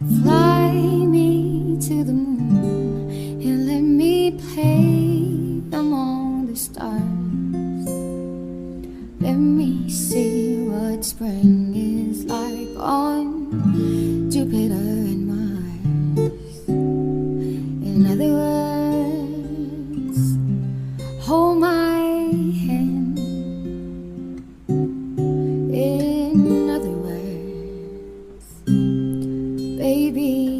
Fly me to the moon and let me play among the stars. Let me see what spring is like on Jupiter and Mars. In other words, hold my hand. In other words, baby,